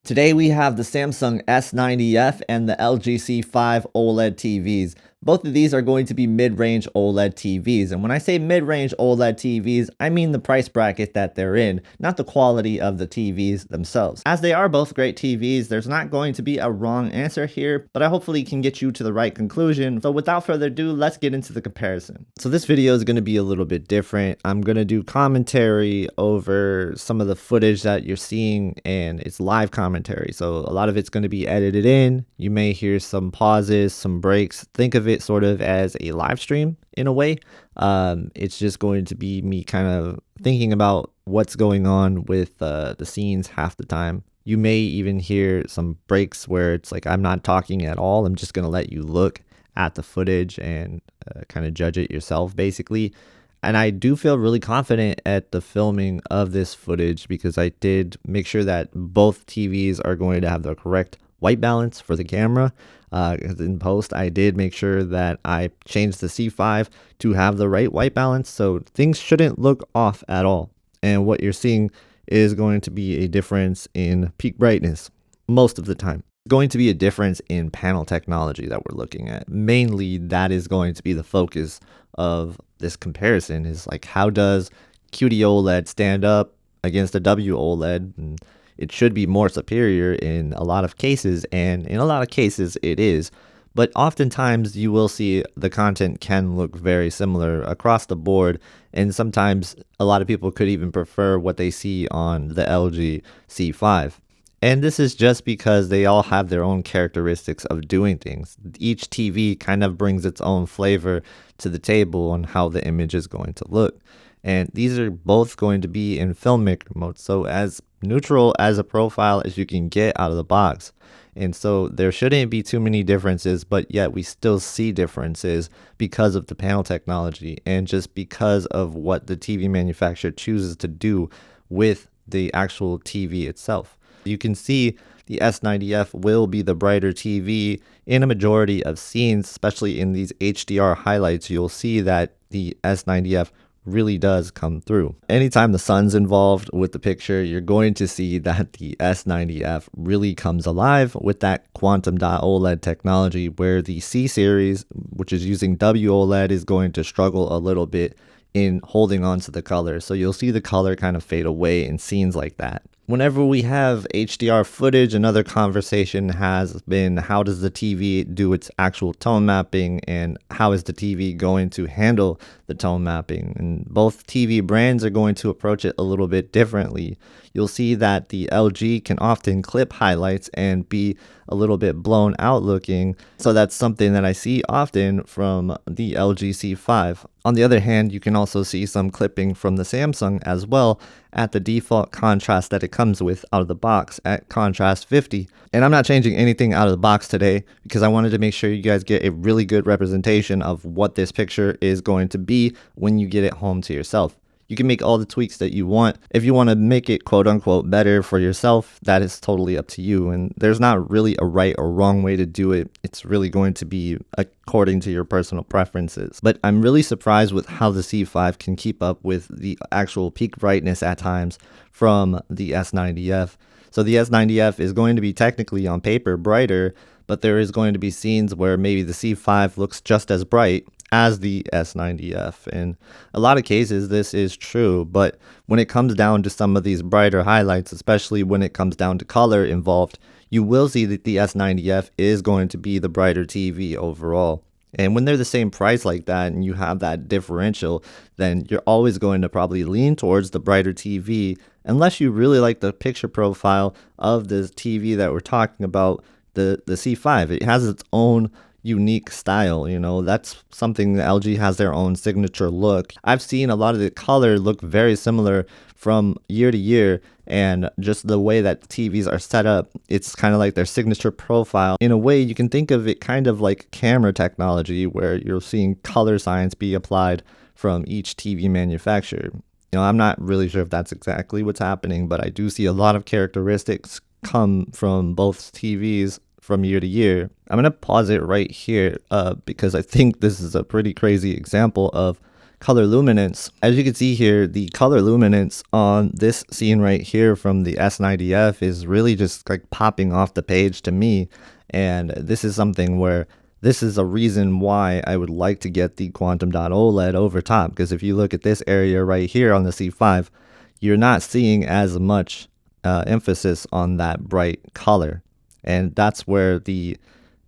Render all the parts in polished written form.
Today we have the Samsung S90F and the LG C5 OLED TVs. Both of these are going to be mid-range OLED TVs. And when I say mid-range OLED TVs, I mean the price bracket that they're in, not the quality of the TVs themselves. As they are both great TVs, there's not going to be a wrong answer here, but I hopefully can get you to the right conclusion. So without further ado, let's get into the comparison. So this video is going to be a little bit different. I'm going to do commentary over some of the footage that you're seeing, and it's live commentary. So a lot of it's going to be edited in. You may hear some pauses, some breaks. Think of it sort of as a live stream in a way. It's just going to be me kind of thinking about what's going on with the scenes half the time. You may even hear some breaks where it's like I'm not talking at all. I'm just going to let you look at the footage and kind of judge it yourself, basically. And I do feel really confident at the filming of this footage because I did make sure that both TVs are going to have the correct white balance for the camera. In post, I did make sure that I changed the C5 to have the right white balance, so things shouldn't look off at all. And what you're seeing is going to be a difference in peak brightness most of the time. Going to be a difference in panel technology that we're looking at. Mainly, that is going to be the focus of this comparison, is like, how does QD-OLED stand up against a WOLED? And it should be more superior in a lot of cases, and in a lot of cases it is. But oftentimes you will see the content can look very similar across the board, and sometimes a lot of people could even prefer what they see on the LG C5. And this is just because they all have their own characteristics of doing things. Each TV kind of brings its own flavor to the table on how the image is going to look. And these are both going to be in filmmaker mode, so as neutral as a profile as you can get out of the box. And so there shouldn't be too many differences, but yet we still see differences because of the panel technology and just because of what the TV manufacturer chooses to do with the actual TV itself. You can see the S90F will be the brighter TV in a majority of scenes, especially in these HDR highlights. You'll see that the S90F really does come through. Anytime the sun's involved with the picture, you're going to see that the S90F really comes alive with that quantum dot OLED technology, where the C series, which is using WOLED, is going to struggle a little bit in holding on to the color. So you'll see the color kind of fade away in scenes like that. Whenever we have HDR footage, another conversation has been, how does the TV do its actual tone mapping, and how is the TV going to handle the tone mapping? And both TV brands are going to approach it a little bit differently. You'll see that the LG can often clip highlights and be a little bit blown out looking. So that's something that I see often from the LG C5. On the other hand, you can also see some clipping from the Samsung as well at the default contrast that it comes with out of the box at contrast 50. And I'm not changing anything out of the box today because I wanted to make sure you guys get a really good representation of what this picture is going to be when you get it home to yourself. You can make all the tweaks that you want. If you want to make it quote unquote better for yourself, that is totally up to you. And there's not really a right or wrong way to do it. It's really going to be according to your personal preferences. But I'm really surprised with how the C5 can keep up with the actual peak brightness at times from the S90F. So the S90F is going to be technically on paper brighter, but there is going to be scenes where maybe the C5 looks just as bright as the S90F. In a lot of cases, this is true, but when it comes down to some of these brighter highlights, especially when it comes down to color involved, you will see that the S90F is going to be the brighter TV overall. And when they're the same price like that and you have that differential, then you're always going to probably lean towards the brighter TV, unless you really like the picture profile of the TV that we're talking about, the C5. It has its own unique style, you know. That's something that LG has their own signature look. I've seen a lot of the color look very similar from year to year, and just the way that TVs are set up, it's kind of like their signature profile. In a way, you can think of it kind of like camera technology, where you're seeing color science be applied from each TV manufacturer. You know, I'm not really sure if that's exactly what's happening, but I do see a lot of characteristics come from both TVs from year to year. I'm going to pause it right here because I think this is a pretty crazy example of color luminance. As you can see here, the color luminance on this scene right here from the S90F is really just like popping off the page to me. And this is something where this is a reason why I would like to get the quantum dot OLED over top, because if you look at this area right here on the C5, you're not seeing as much emphasis on that bright color. And that's where the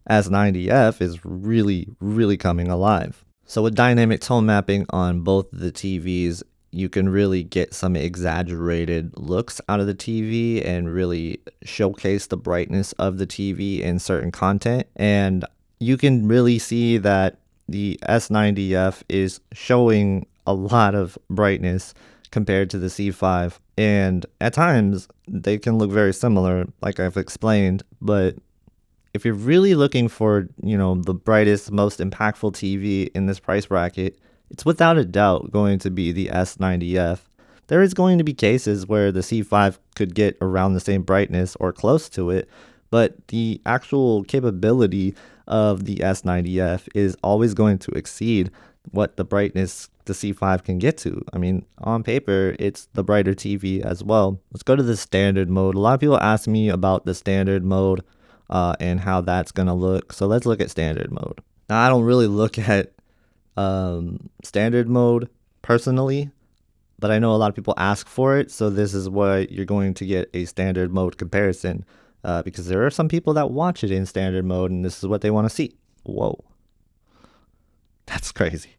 S90F is really coming alive. So with dynamic tone mapping on both the TVs, you can really get some exaggerated looks out of the TV and really showcase the brightness of the TV in certain content. And you can really see that the S90F is showing a lot of brightness compared to the C5. And at times, they can look very similar, like I've explained. But if you're really looking for, the brightest, most impactful TV in this price bracket, it's without a doubt going to be the S90F. There is going to be cases where the C5 could get around the same brightness or close to it, but the actual capability of the S90F is always going to exceed what the brightness the C5 can get to. I mean, on paper, it's the brighter TV as well. Let's go to the standard mode. A lot of people ask me about the standard mode and how that's going to look. So let's look at standard mode. Now, I don't really look at standard mode personally, but I know a lot of people ask for it. So this is why you're going to get a standard mode comparison. Because there are some people that watch it in standard mode and this is what they want to see. Whoa. That's crazy.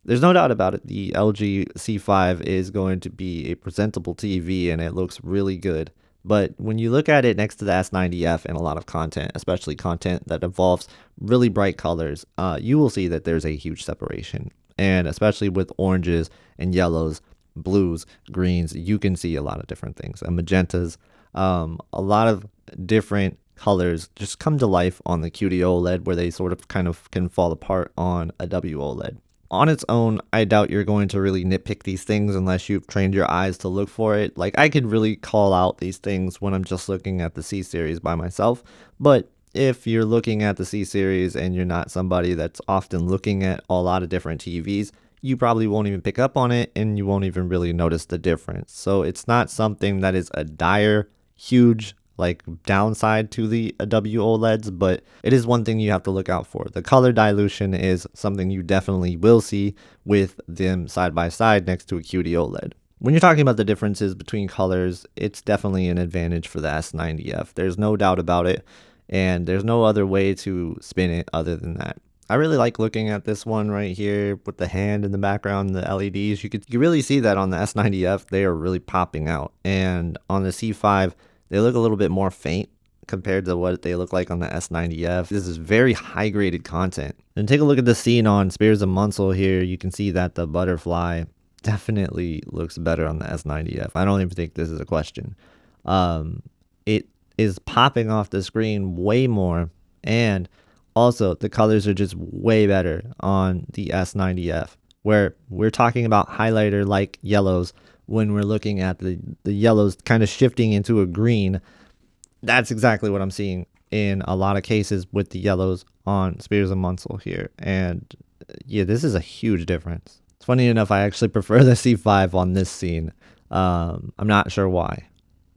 There's no doubt about it. The LG C5 is going to be a presentable TV and it looks really good. But when you look at it next to the S90F and a lot of content, especially content that involves really bright colors, you will see that there's a huge separation. And especially with oranges and yellows, blues, greens, you can see a lot of different things. And magentas, a lot of different colors just come to life on the QD-OLED, where they sort of kind of can fall apart on a WOLED. On its own, I doubt you're going to really nitpick these things unless you've trained your eyes to look for it. Like, I could really call out these things when I'm just looking at the C series by myself, but if you're looking at the C series and you're not somebody that's often looking at a lot of different TVs, you probably won't even pick up on it and you won't even really notice the difference. So it's not something that is a dire, huge downside to the WOLEDs, but it is one thing you have to look out for. The color dilution is something you definitely will see with them side by side next to a QD-OLED. When you're talking about the differences between colors, it's definitely an advantage for the S90F. There's no doubt about it, and there's no other way to spin it other than that. I really like looking at this one right here with the hand in the background, the LEDs. You can really see that on the S90F, they are really popping out. And on the C5, they look a little bit more faint compared to what they look like on the S90F. This is very high graded content. And take a look at the scene on Spears of Munsell here. You can see that the butterfly definitely looks better on the S90F. I don't even think this is a question. It is popping off the screen way more, and also the colors are just way better on the S90F, where we're talking about highlighter like yellows. When we're looking at the yellows kind of shifting into a green, that's exactly what I'm seeing in a lot of cases with the yellows on Spears of Munsell here. And yeah, this is a huge difference. It's funny enough, I actually prefer the C5 on this scene. I'm not sure why,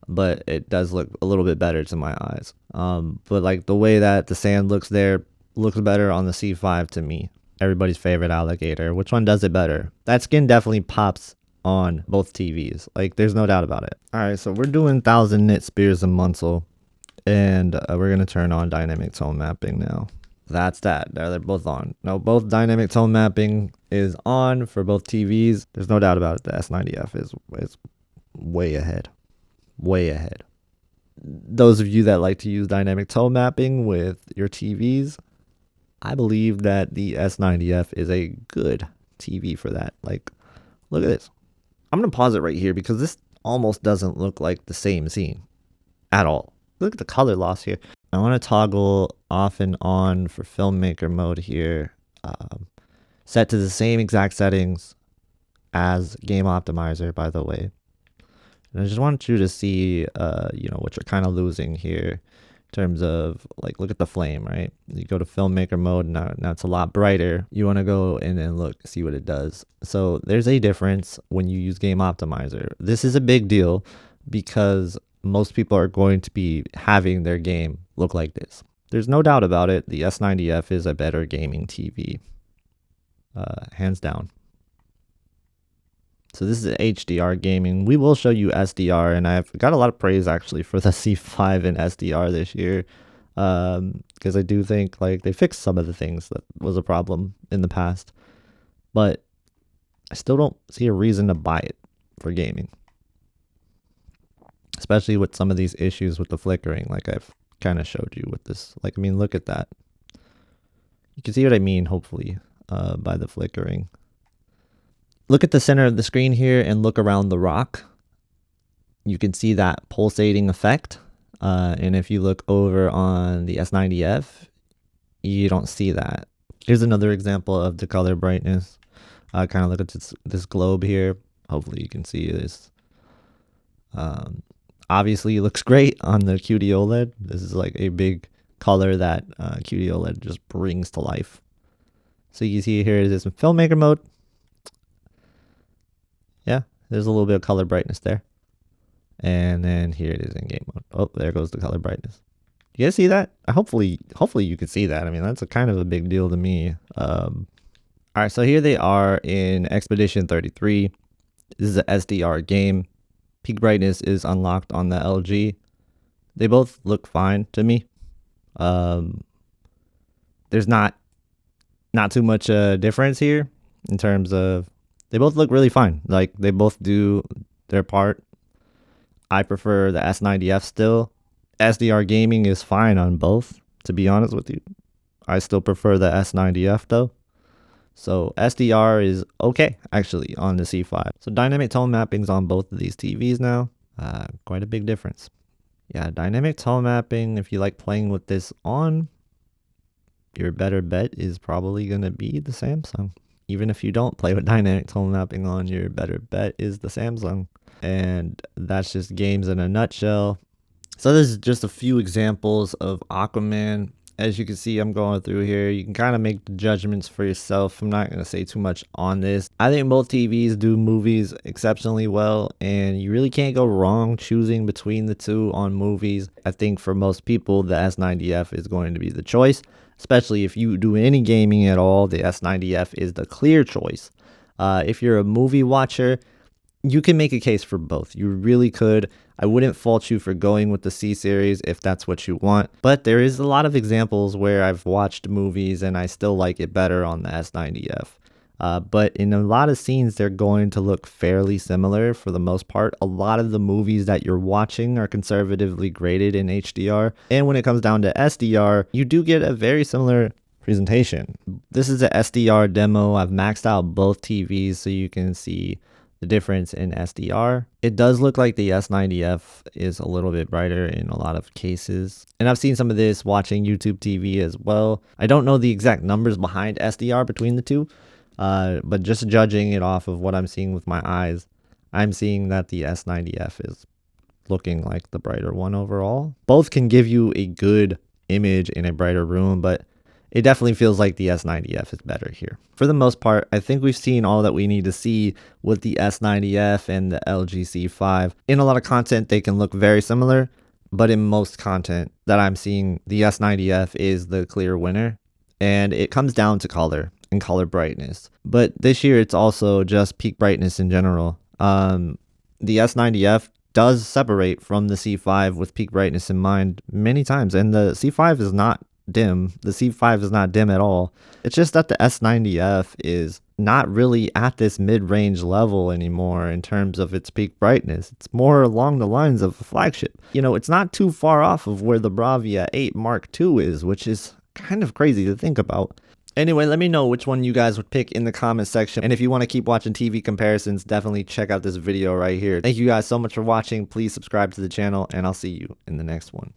but it does look a little bit better to my eyes. But like the way that the sand looks there looks better on the C5 to me. Everybody's favorite alligator. Which one does it better? That skin definitely pops on both TVs. Like, there's no doubt about it. All right, so we're doing 1000 nit Spears of Munsell, and we're going to turn on dynamic tone mapping now. That's that. They're both on. Now, both dynamic tone mapping is on for both TVs. There's no doubt about it. The S90F is way ahead. Way ahead. Those of you that like to use dynamic tone mapping with your TVs, I believe that the S90F is a good TV for that. Like, look at this. I'm going to pause it right here because this almost doesn't look like the same scene at all. Look at the color loss here. I want to toggle off and on for filmmaker mode here. Set to the same exact settings as game optimizer, by the way. And I just want you to see, what you're kind of losing here. terms of like, look at the flame, right? You go to filmmaker mode, now it's a lot brighter. You want to go in and look, see what it does. So there's a difference when you use Game Optimizer. This is a big deal because most people are going to be having their game look like this. There's no doubt about it. The S90F is a better gaming TV, hands down. So this is HDR gaming. We will show you SDR, and I've got a lot of praise actually for the C5 and SDR this year, because I do think like they fixed some of the things that was a problem in the past, but I still don't see a reason to buy it for gaming, especially with some of these issues with the flickering, like I've kind of showed you with this. Like, I mean, look at that. You can see what I mean, hopefully, by the flickering. Look at the center of the screen here and look around the rock. You can see that pulsating effect. And if you look over on the S90F, you don't see that. Here's another example of the color brightness. Kind of look at this globe here. Hopefully you can see this. Obviously it looks great on the QD-OLED. This is like a big color that QD-OLED just brings to life. So you can see here it is in filmmaker mode. Yeah, there's a little bit of color brightness there. And then here it is in game mode. Oh, there goes the color brightness. You guys see that? Hopefully you can see that. I mean, that's a kind of a big deal to me. All right, so here they are in Expedition 33. This is an SDR game. Peak brightness is unlocked on the LG. They both look fine to me. There's not too much difference here in terms of, they both look really fine. Like, they both do their part. I prefer the S90F still. SDR gaming is fine on both, to be honest with you. I still prefer the S90F though. So SDR is okay, actually, on the C5. So dynamic tone mapping's on both of these TVs now. Quite a big difference. Yeah, dynamic tone mapping, if you like playing with this on, your better bet is probably going to be the Samsung. Even if you don't play with dynamic tone mapping on, your better bet is the Samsung. And that's just games in a nutshell. So this is just a few examples of Aquaman. As you can see, I'm going through here. You can kind of make the judgments for yourself. I'm not going to say too much on this. I think both TVs do movies exceptionally well, and you really can't go wrong choosing between the two on movies. I think for most people, the S90F is going to be the choice, especially if you do any gaming at all. The S90F is the clear choice. If you're a movie watcher, you can make a case for both. You really could. I wouldn't fault you for going with the C series if that's what you want, but there is a lot of examples where I've watched movies and I still like it better on the S90F. But in a lot of scenes, they're going to look fairly similar for the most part. A lot of the movies that you're watching are conservatively graded in HDR. And when it comes down to SDR, you do get a very similar presentation. This is a SDR demo. I've maxed out both TVs so you can see the difference in SDR. It does look like the S90F is a little bit brighter in a lot of cases. And I've seen some of this watching YouTube TV as well. I don't know the exact numbers behind SDR between the two, but just judging it off of what I'm seeing with my eyes, I'm seeing that the S90F is looking like the brighter one overall. Both can give you a good image in a brighter room, but it definitely feels like the S90F is better here. For the most part, I think we've seen all that we need to see with the S90F and the LG C5. In a lot of content, they can look very similar, but in most content that I'm seeing, the S90F is the clear winner, and it comes down to color and color brightness. But this year, it's also just peak brightness in general. The S90F does separate from the C5 with peak brightness in mind many times, and the C5 is not dim. The C5 is not dim at all. It's just that the S90F is not really at this mid-range level anymore in terms of its peak brightness. It's more along the lines of a flagship. You know, it's not too far off of where the Bravia 8 Mark II is, which is kind of crazy to think about. Anyway, let me know which one you guys would pick in the comment section. And if you want to keep watching TV comparisons, definitely check out this video right here. Thank you guys so much for watching. Please subscribe to the channel, and I'll see you in the next one.